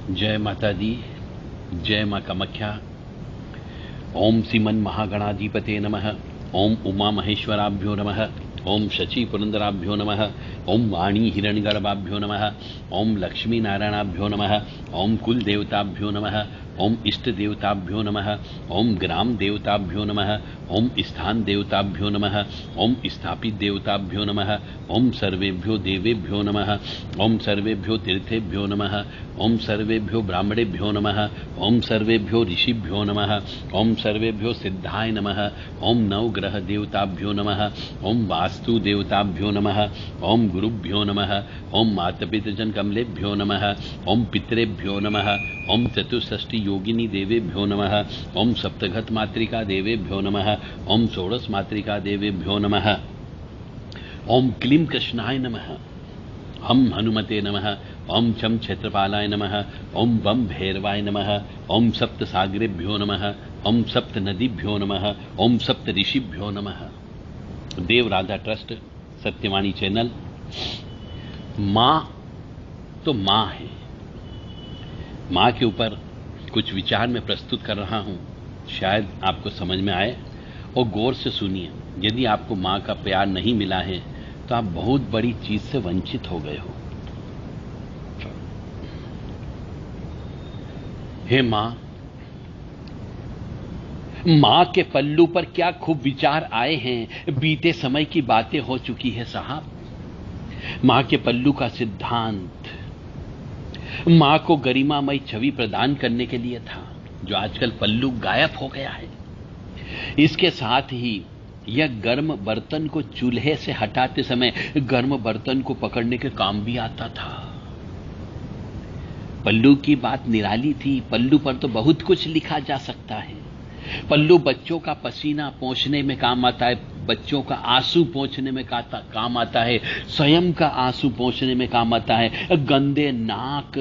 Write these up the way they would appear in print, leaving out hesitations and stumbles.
जय माता दी, जय मां कामाख्या। ओम श्रीमन महागणाधिपते नमः। ओम उमा महेश्वराभ्यो नमः। ओम शची पुरंदराभ्यो नमः। ओम वाणी हिरण्यगर्भाभ्यो नमः। ओम लक्ष्मी नारायणाभ्यो नमः। ओम कुल देवताभ्यो नमः। ओम इष्ट देवताभ्यो नमः। ओम ग्राम देवताभ्यो नमः। ओम स्थान देवताभ्यो नमः। ओम स्थापित देवताभ्यो नमः। ओम सर्वेभ्यो देवेभ्यो नमः। ओम सर्वेभ्यो तीर्थेभ्यो नमः। ओम सर्वेभ्यो ब्राह्मणेभ्यो नमः। ओम सर्वेभ्यो ऋषिभ्यो नमः। ओम सर्वेभ्यो सिद्धाय नमः। ओम नवग्रह देवताभ्यो नमः। ओम वास्तु देवताभ्यो नमः। ओम गुरुभ्यो नमः। ओम मातपितृजन कमलेभ्यो नमः। ओम पितरेभ्यो नमः। ओम चतुष्षष्टि योगिनी देवेभ्यो नमः। ओम सप्तघत मातृका देवेभ्यो नमः। ओम षोडश मातृका देवेभ्यो नमः। ओम क्लीं कृष्णाय नमः। हम हनुमते नमः। ओम छम क्षेत्रपालाय नमः। ओम बम भैरवाय नमः। ओम सप्त सागरेभ्यो नमः। ओम सप्त नदीभ्यो नमः। ओम सप्त ऋषिभ्यो नमः। देव राधा ट्रस्ट, सत्यवाणी चैनल। मां तो मां है। मां के ऊपर कुछ विचार मैं प्रस्तुत कर रहा हूं, शायद आपको समझ में आए और गौर से सुनिए। यदि आपको मां का प्यार नहीं मिला है तो आप बहुत बड़ी चीज से वंचित हो गए हो। हे मां, मां के पल्लू पर क्या खूब विचार आए हैं। बीते समय की बातें हो चुकी है साहब। मां के पल्लू का सिद्धांत मां को गरिमामय छवि प्रदान करने के लिए था, जो आजकल पल्लू गायब हो गया है। इसके साथ ही यह गर्म बर्तन को चूल्हे से हटाते समय गर्म बर्तन को पकड़ने के काम भी आता था। पल्लू की बात निराली थी। पल्लू पर तो बहुत कुछ लिखा जा सकता है। पल्लू बच्चों का पसीना पोंछने में काम आता है, बच्चों का आंसू पोंछने में काम आता है, स्वयं का आंसू पोंछने में काम आता है, गंदे नाक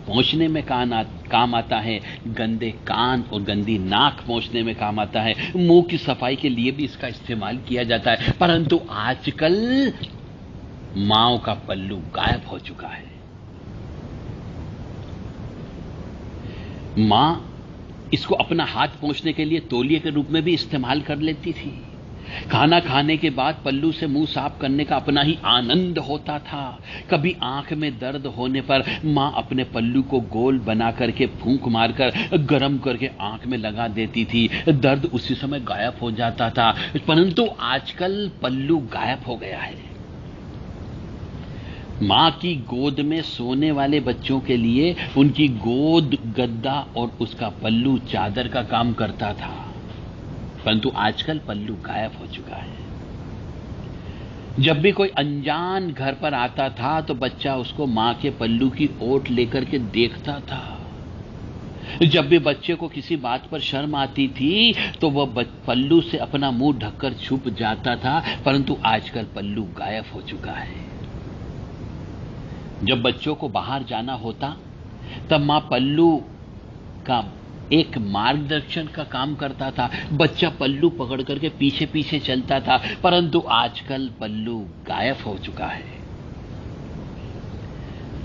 पोंछने में काम आता है, गंदे कान और गंदी नाक पोंछने में काम आता है, मुंह की सफाई के लिए भी इसका इस्तेमाल किया जाता है। परंतु आजकल मांओं का पल्लू गायब हो चुका है। मां इसको अपना हाथ पोंछने के लिए तौलिए के रूप में भी इस्तेमाल कर लेती थी। खाना खाने के बाद पल्लू से मुंह साफ करने का अपना ही आनंद होता था। कभी आंख में दर्द होने पर मां अपने पल्लू को गोल बना करके फूंक मारकर गर्म करके आंख में लगा देती थी। दर्द उसी समय गायब हो जाता था। परंतु आजकल पल्लू गायब हो गया है। मां की गोद में सोने वाले बच्चों के लिए उनकी गोद गद्दा और उसका पल्लू चादर का काम करता था। परंतु आजकल पल्लू गायब हो चुका है। जब भी कोई अनजान घर पर आता था तो बच्चा उसको मां के पल्लू की ओट लेकर के देखता था। जब भी बच्चे को किसी बात पर शर्म आती थी तो वह पल्लू से अपना मुंह ढककर छुप जाता था। परंतु आजकल पल्लू गायब हो चुका है। जब बच्चों को बाहर जाना होता तब मां पल्लू का एक मार्गदर्शन का काम करता था। बच्चा पल्लू पकड़ करके पीछे पीछे चलता था। परंतु आजकल पल्लू गायब हो चुका है।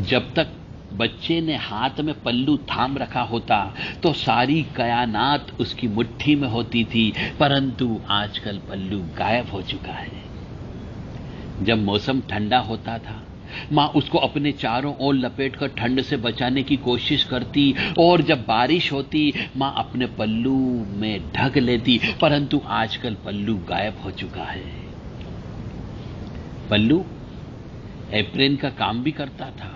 जब तक बच्चे ने हाथ में पल्लू थाम रखा होता तो सारी कायनात उसकी मुट्ठी में होती थी। परंतु आजकल पल्लू गायब हो चुका है। जब मौसम ठंडा होता था मां उसको अपने चारों ओर लपेटकर ठंड से बचाने की कोशिश करती, और जब बारिश होती मां अपने पल्लू में ढक लेती। परंतु आजकल पल्लू गायब हो चुका है। पल्लू एप्रेन का काम भी करता था।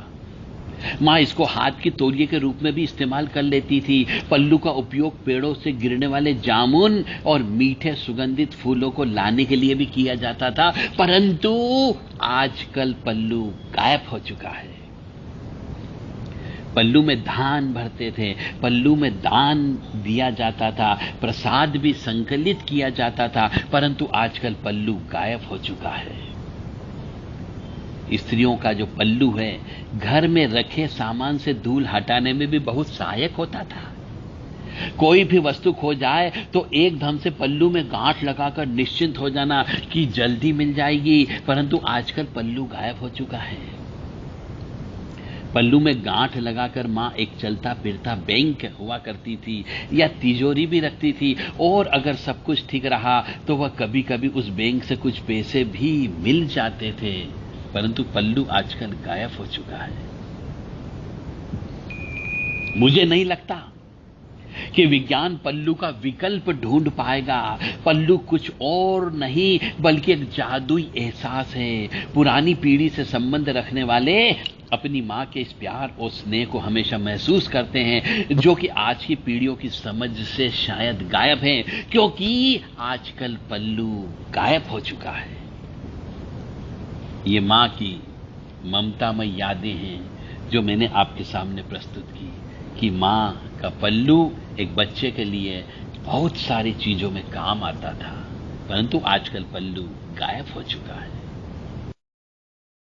मां इसको हाथ की तौलिए के रूप में भी इस्तेमाल कर लेती थी। पल्लू का उपयोग पेड़ों से गिरने वाले जामुन और मीठे सुगंधित फूलों को लाने के लिए भी किया जाता था। परंतु आजकल पल्लू गायब हो चुका है। पल्लू में धान भरते थे, पल्लू में दान दिया जाता था, प्रसाद भी संकलित किया जाता था। परंतु आजकल पल्लू गायब हो चुका है। स्त्रियों का जो पल्लू है घर में रखे सामान से धूल हटाने में भी बहुत सहायक होता था। कोई भी वस्तु खो जाए तो एकदम से पल्लू में गांठ लगाकर निश्चिंत हो जाना कि जल्दी मिल जाएगी। परंतु आजकल पल्लू गायब हो चुका है। पल्लू में गांठ लगाकर माँ एक चलता फिरता बैंक हुआ करती थी या तिजोरी भी रखती थी, और अगर सब कुछ ठीक रहा तो वह कभी कभी उस बैंक से कुछ पैसे भी मिल जाते थे। परंतु पल्लू आजकल गायब हो चुका है। मुझे नहीं लगता कि विज्ञान पल्लू का विकल्प ढूंढ पाएगा। पल्लू कुछ और नहीं बल्कि एक जादुई एहसास है। पुरानी पीढ़ी से संबंध रखने वाले अपनी मां के इस प्यार और स्नेह को हमेशा महसूस करते हैं, जो कि आज की पीढ़ियों की समझ से शायद गायब है, क्योंकि आजकल पल्लू गायब हो चुका है। ये मां की ममतामय यादें हैं जो मैंने आपके सामने प्रस्तुत की, कि मां का पल्लू एक बच्चे के लिए बहुत सारी चीजों में काम आता था, परंतु आजकल पल्लू गायब हो चुका है।